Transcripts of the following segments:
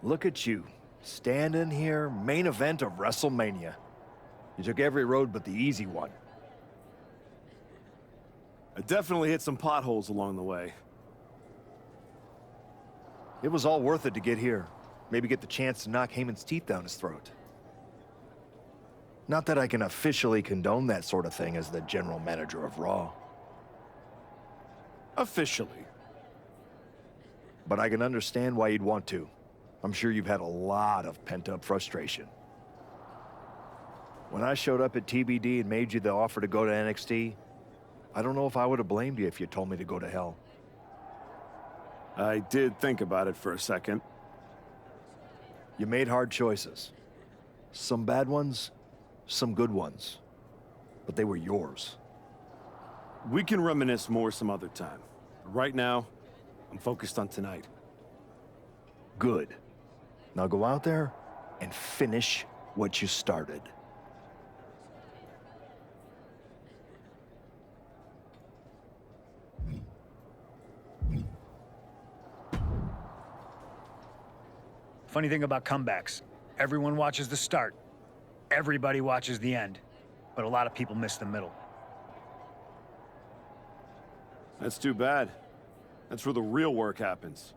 Look at you, standing here, main event of WrestleMania. You took every road but the easy one. I definitely hit some potholes along the way. It was all worth it to get here. Maybe get the chance to knock Heyman's teeth down his throat. Not that I can officially condone that sort of thing as the general manager of Raw. Officially. But I can understand why you'd want to. I'm sure you've had a lot of pent-up frustration. When I showed up at TBD and made you the offer to go to NXT, I don't know if I would have blamed you if you told me to go to hell. I did think about it for a second. You made hard choices. Some bad ones, some good ones. But they were yours. We can reminisce more some other time. Right now, I'm focused on tonight. Good. Now go out there and finish what you started. Funny thing about comebacks, everyone watches the start. Everybody watches the end. But a lot of people miss the middle. That's too bad. That's where the real work happens.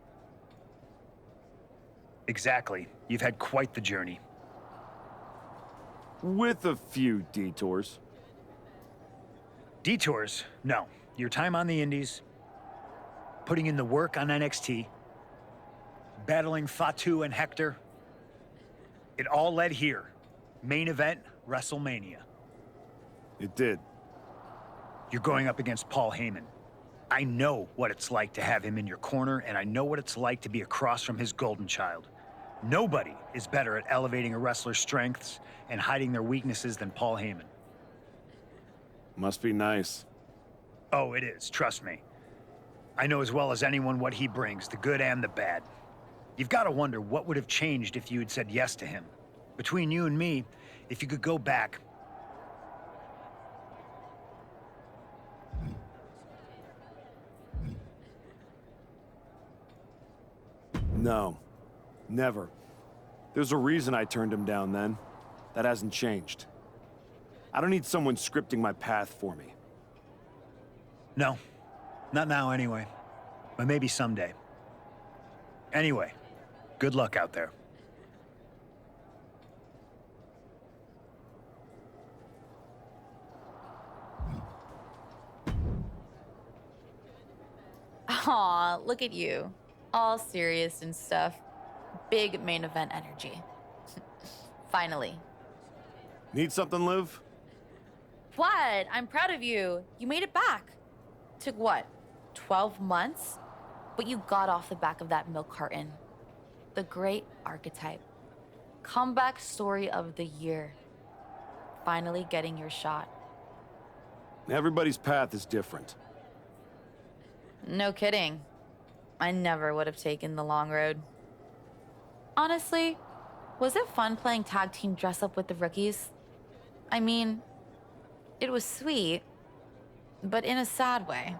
Exactly. You've had quite the journey. With a few detours. Detours? No. Your time on the Indies, putting in the work on NXT, battling Fatu and Hector. It all led here. Main event, WrestleMania. It did. You're going up against Paul Heyman. I know what it's like to have him in your corner, and I know what it's like to be across from his golden child. Nobody is better at elevating a wrestler's strengths and hiding their weaknesses than Paul Heyman. Must be nice. Oh, it is, trust me. I know as well as anyone what he brings, the good and the bad. You've got to wonder what would have changed if you had said yes to him. Between you and me, if you could go back. No, never. There's a reason I turned him down then. That hasn't changed. I don't need someone scripting my path for me. No, not now anyway. But maybe someday. Anyway, good luck out there. Aw, look at you. All serious and stuff. Big main event energy. Finally. Need something, Liv? What? I'm proud of you. You made it back. Took what? 12 months? But you got off the back of that milk carton. The great archetype. Comeback story of the year. Finally getting your shot. Everybody's path is different. No kidding. I never would have taken the long road. Honestly, was it fun playing tag team dress up with the rookies? I mean, it was sweet, but in a sad way.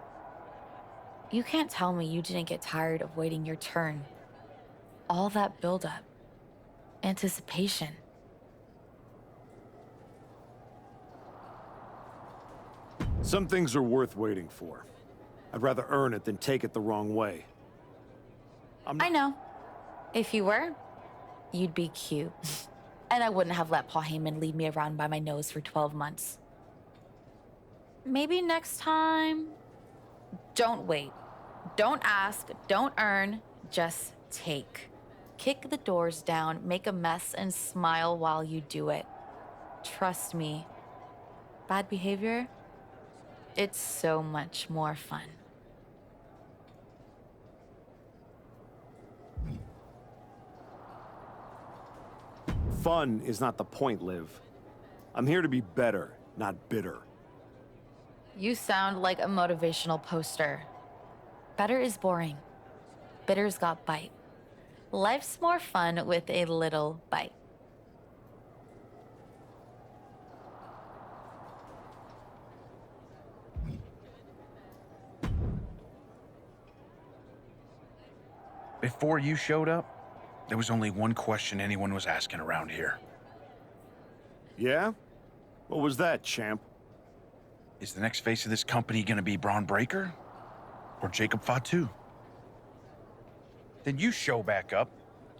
You can't tell me you didn't get tired of waiting your turn. All that buildup, anticipation. Some things are worth waiting for. I'd rather earn it than take it the wrong way. I know. If you were, you'd be cute. And I wouldn't have let Paul Heyman lead me around by my nose for 12 months. Maybe next time... Don't wait. Don't ask. Don't earn. Just take. Kick the doors down, make a mess, and smile while you do it. Trust me. Bad behavior? It's so much more fun. Fun is not the point, Liv. I'm here to be better, not bitter. You sound like a motivational poster. Better is boring. Bitter's got bite. Life's more fun with a little bite. Before you showed up, There was only one question anyone was asking around here. Yeah? What was that, champ? Is the next face of this company gonna be Braun Breaker? Or Jacob Fatu? Then you show back up,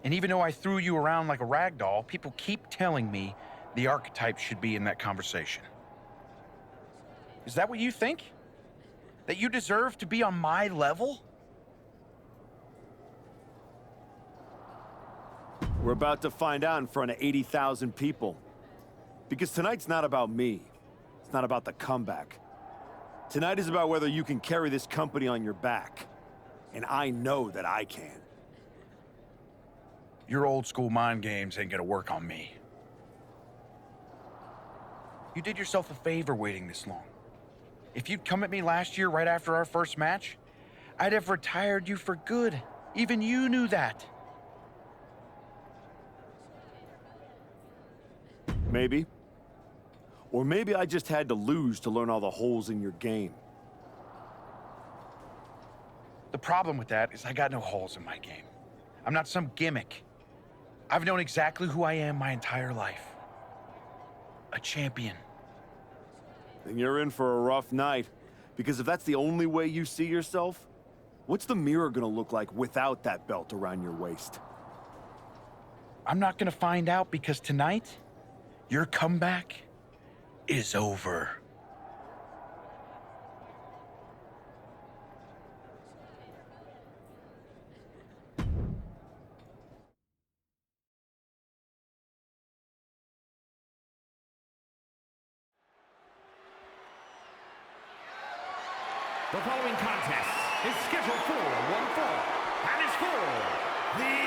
and even though I threw you around like a rag doll, people keep telling me the archetype should be in that conversation. Is that what you think? That you deserve to be on my level? We're about to find out in front of 80,000 people. Because tonight's not about me. It's not about the comeback. Tonight is about whether you can carry this company on your back. And I know that I can. Your old school mind games ain't gonna work on me. You did yourself a favor waiting this long. If you'd come at me last year right after our first match, I'd have retired you for good. Even you knew that. Maybe. Or maybe I just had to lose to learn all the holes in your game. The problem with that is I got no holes in my game. I'm not some gimmick. I've known exactly who I am my entire life. A champion. Then you're in for a rough night. Because if that's the only way you see yourself, what's the mirror gonna look like without that belt around your waist? I'm not gonna find out because tonight, your comeback is over. The following contest is scheduled for one fall and is for the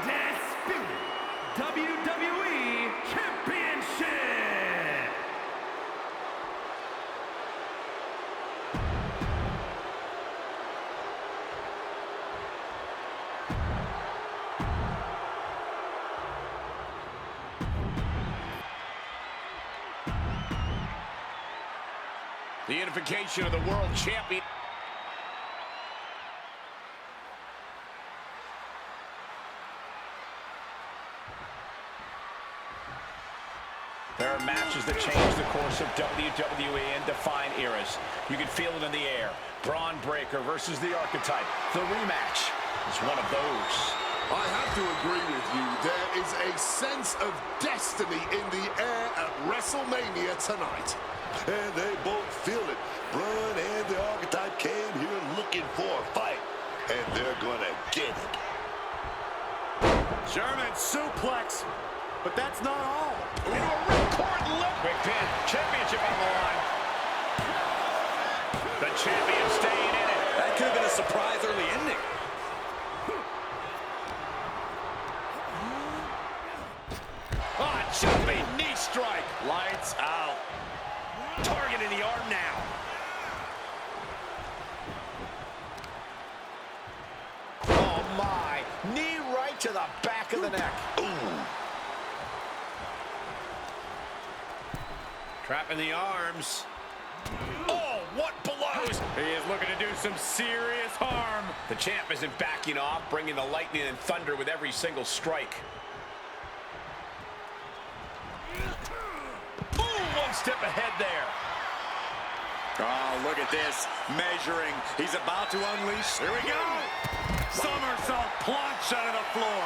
undisputed WWE Championship. The unification of the world champion. There are matches that change the course of WWE and define eras. You can feel it in the air. Braun Breaker versus the Archetype. The rematch is one of those. I have to agree with you. There is a sense of destiny in the air at WrestleMania tonight. And they both feel it. Braun and the Archetype came here looking for a fight. And they're gonna get it. German suplex. But that's not all. Into a ripcord lip. Quick pin. Championship on the line. The champion staying in it. That could have been a surprise early ending. Jumping knee strike. Lights out. Targeting the arm now. Oh, my. Knee right to the back of the neck. Ooh. Trapping the arms. Oh, what blows. He is looking to do some serious harm. The champ isn't backing off, bringing the lightning and thunder with every single strike. One step ahead there. Oh, look at this. Measuring. He's about to unleash. Here we go. Somersault plunge out of the floor.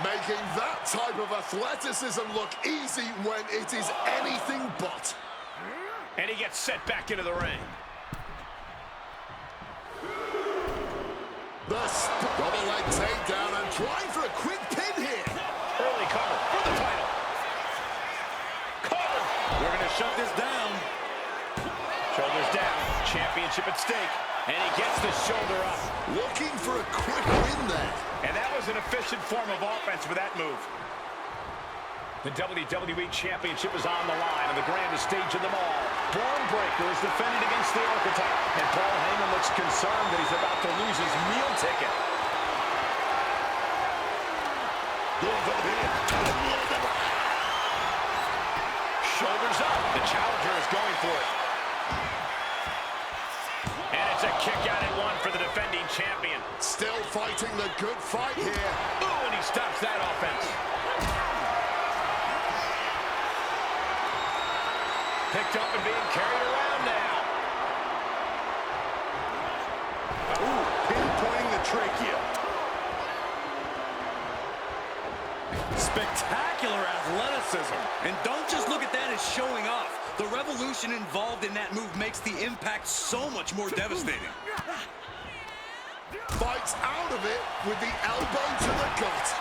Making that type of athleticism look easy when it is anything but. And he gets set back into the ring. The double leg takedown and trying for a quick pin here. Early cover for the title. Cover. We're going to shut this down. Shoulders down. Championship at stake. And he gets the shoulder up. Looking for a quick win there. And that was an efficient form of offense for that move. The WWE Championship is on the line on the grandest stage of them all. Braun Breaker is defending against the Archetype. And Paul Heyman looks concerned that he's about to lose his meal ticket. Shoulders up. The challenger is going for it. And it's a kick out at one for the defending champion. Still fighting the good fight here. Oh, and he stops that offense. Picked up and being carried around now. Ooh, pinpointing the trachea. Spectacular athleticism. And don't just look at that as showing off. The revolution involved in that move makes the impact so much more devastating. Fights out of it with the elbow to the gut.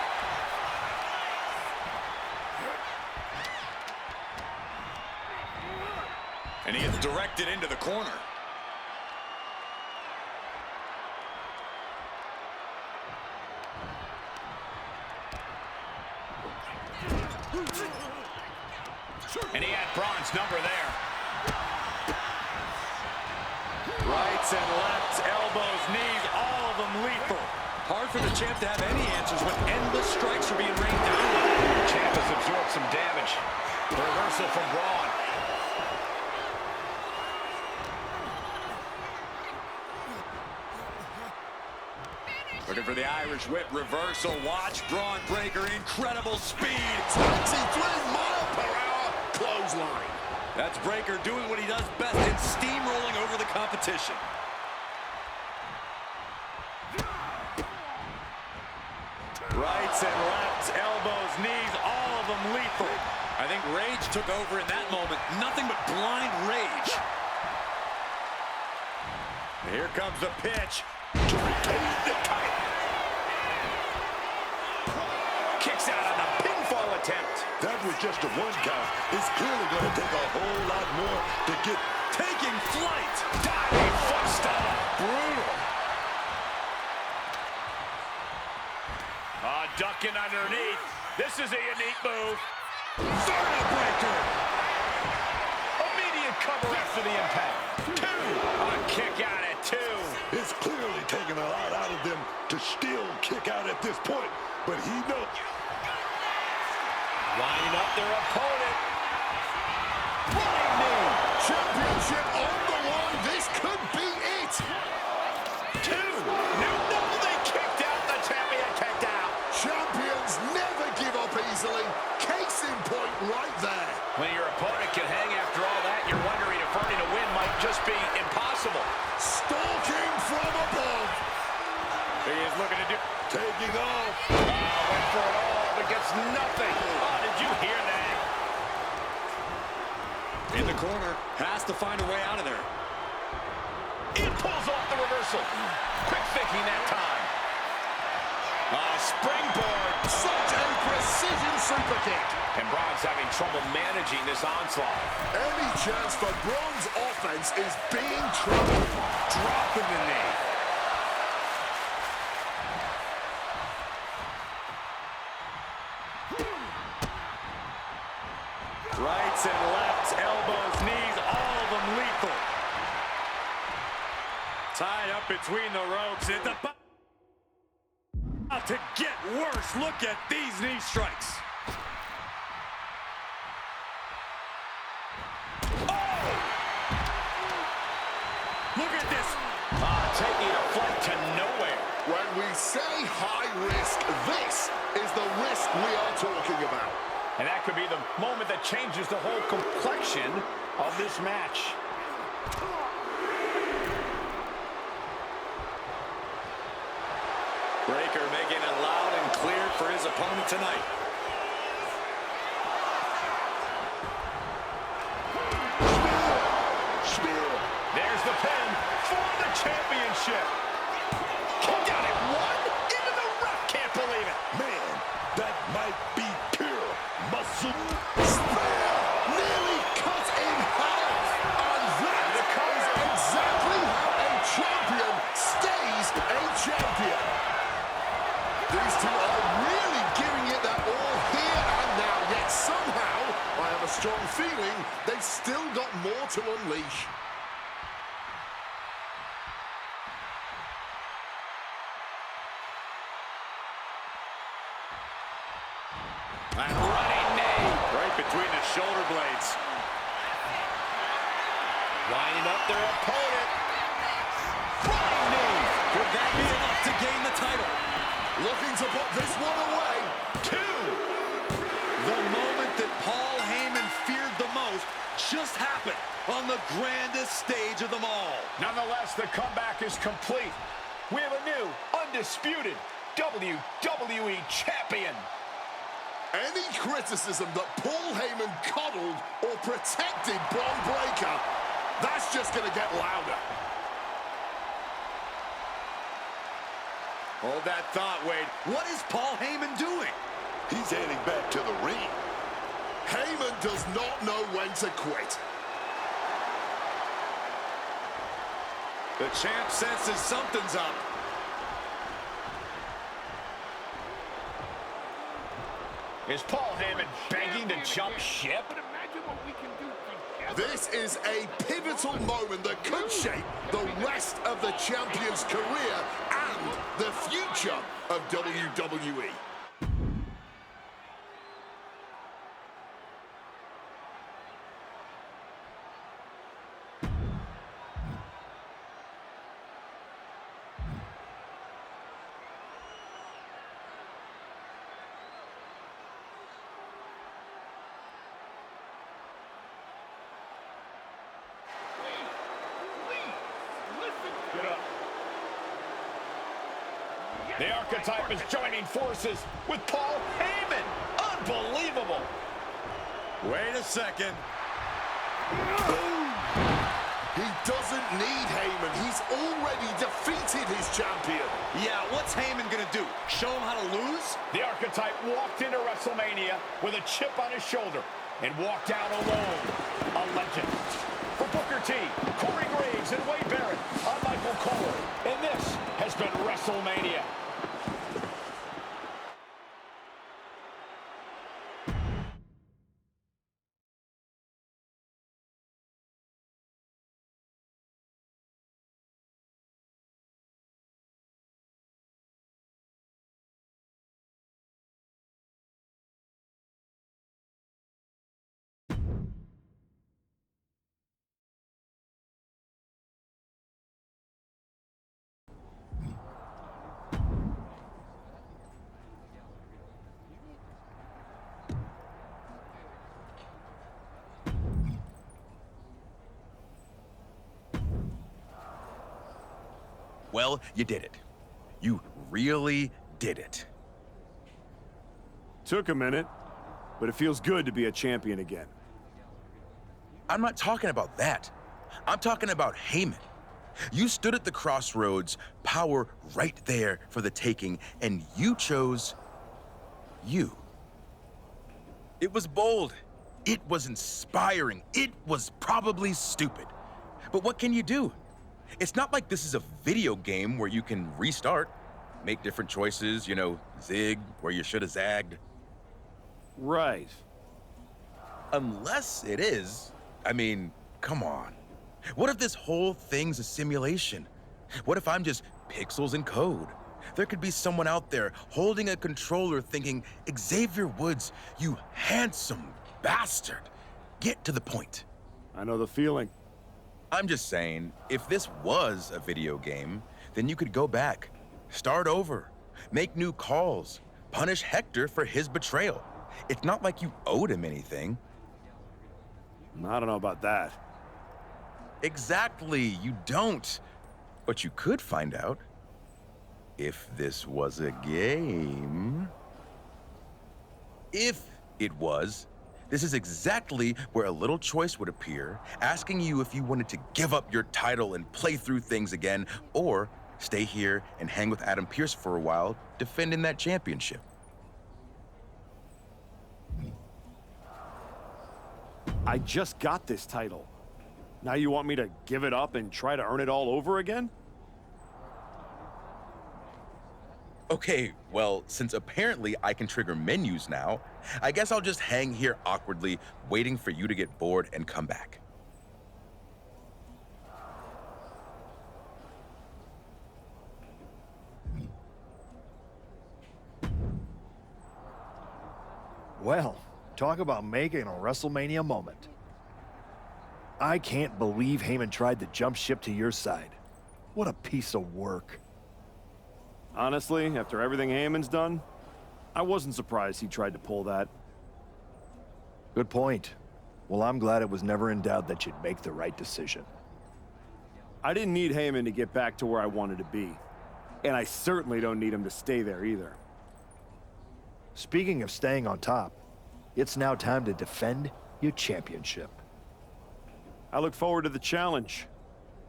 And he gets directed into the corner. And he had Braun's number there. Rights and lefts, elbows, knees, all of them lethal. Hard for the champ to have any answers when endless strikes are being rained down. The champ has absorbed some damage. Reversal from Braun. Looking for the Irish whip reversal. Watch Braun Breaker, incredible speed. 23 mile per hour clothesline. That's Breaker doing what he does best in steamrolling over the competition. Rights and lefts, elbows, knees, all of them lethal. I think rage took over in that moment. Nothing but blind rage. Here comes the pitch. To retain the title. Kicks out on the pinfall attempt. That was just a one count. It's clearly going to take a whole lot more to get Taking flight. Diving foot stomp. Brutal. Ducking underneath. This is a unique move. Breaker. Immediate cover after the impact. Two. A kick out at two. It's clearly taking a lot out of them to still kick out at this point, but he knows. Lining up their opponent. Running knee. Championship on the line. This could be it. Two. No, they kicked out. The champion kicked out. Champions never give up easily. Case in point right there. When your opponent can hang after all that, you're wondering if earning a win might just be impossible. Stalking from above. He is looking to do... Taking off. Went for it all, but gets nothing. Oh, did you hear that? In the corner, has to find a way out of there. It pulls off the reversal. Quick thinking that time. Springboard. Such a precision super kick. And Braun's having trouble managing this onslaught. Any chance for Braun's offense is being troubled. Dropping the knee. Rights and lefts, elbows, knees, all of them lethal. Tied up between the ropes. It's about to get worse. Look at these knee strikes. Oh! Look at this. Taking a flight to nowhere. When we say high risk, this is the risk we are talking about. And that could be the moment that changes the whole complexion of this match. Breaker making it loud and clear for his opponent tonight. Spear. There's the pin for the championship. Kicked out at one. Even the ref can't believe it. Man, that might be pure muscle. Spear nearly cut in half. And that is exactly how a champion stays a champion. These two are really giving it their all here and now, yet somehow, I have a strong feeling they've still got more to unleash. And running knee right between the shoulder blades. Lining up their opponent. Running knee. Could that be enough to gain the title? looking to put this one away. 2. The moment that Paul Heyman feared the most just happened on the grandest stage of them all. Nonetheless, the comeback is complete. We have a new, undisputed WWE Champion. Any criticism that Paul Heyman coddled or protected Bron Breakker, that's just going to get louder. Hold that thought, Wade. What is Paul Heyman doing? He's heading back to the ring. Heyman does not know when to quit. The champ senses something's up. Is Paul Heyman begging to jump ship? This is a pivotal moment that could shape the rest of the champion's career and the future of WWE. The Archetype is joining forces with Paul Heyman. Unbelievable. Wait a second. He doesn't need Heyman. He's already defeated his champion. Yeah, what's Heyman gonna do? Show him how to lose? The Archetype walked into WrestleMania with a chip on his shoulder and walked out alone. A legend. For Booker T, Corey Graves, and Wade Barrett, I'm Michael Cole, and this has been WrestleMania. Well, you did it. You really did it. Took a minute, but it feels good to be a champion again. I'm not talking about that. I'm talking about Heyman. You stood at the crossroads, power right there for the taking, and you chose you. It was bold. It was inspiring. It was probably stupid. But what can you do? It's not like this is a video game where you can restart, make different choices, you know, zig where you should have zagged. Right. Unless it is. I mean, come on. What if this whole thing's a simulation? What if I'm just pixels and code? There could be someone out there holding a controller thinking, Xavier Woods, you handsome bastard. Get to the point. I know the feeling. I'm just saying, if this was a video game, then you could go back, start over, make new calls, punish Hector for his betrayal. It's not like you owed him anything. I don't know about that. Exactly, you don't. But you could find out if this was a game. If it was, this is exactly where a little choice would appear, asking you if you wanted to give up your title and play through things again, or stay here and hang with Adam Pearce for a while, defending that championship. I just got this title. Now you want me to give it up and try to earn it all over again? Okay, well, since apparently I can trigger menus now, I guess I'll just hang here awkwardly, waiting for you to get bored and come back. Well, talk about making a WrestleMania moment. I can't believe Heyman tried to jump ship to your side. What a piece of work. Honestly, after everything Heyman's done, I wasn't surprised he tried to pull that. Good point. Well, I'm glad it was never in doubt that you'd make the right decision. I didn't need Heyman to get back to where I wanted to be. And I certainly don't need him to stay there either. Speaking of staying on top, it's now time to defend your championship. I look forward to the challenge.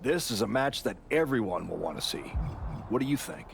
This is a match that everyone will want to see. What do you think?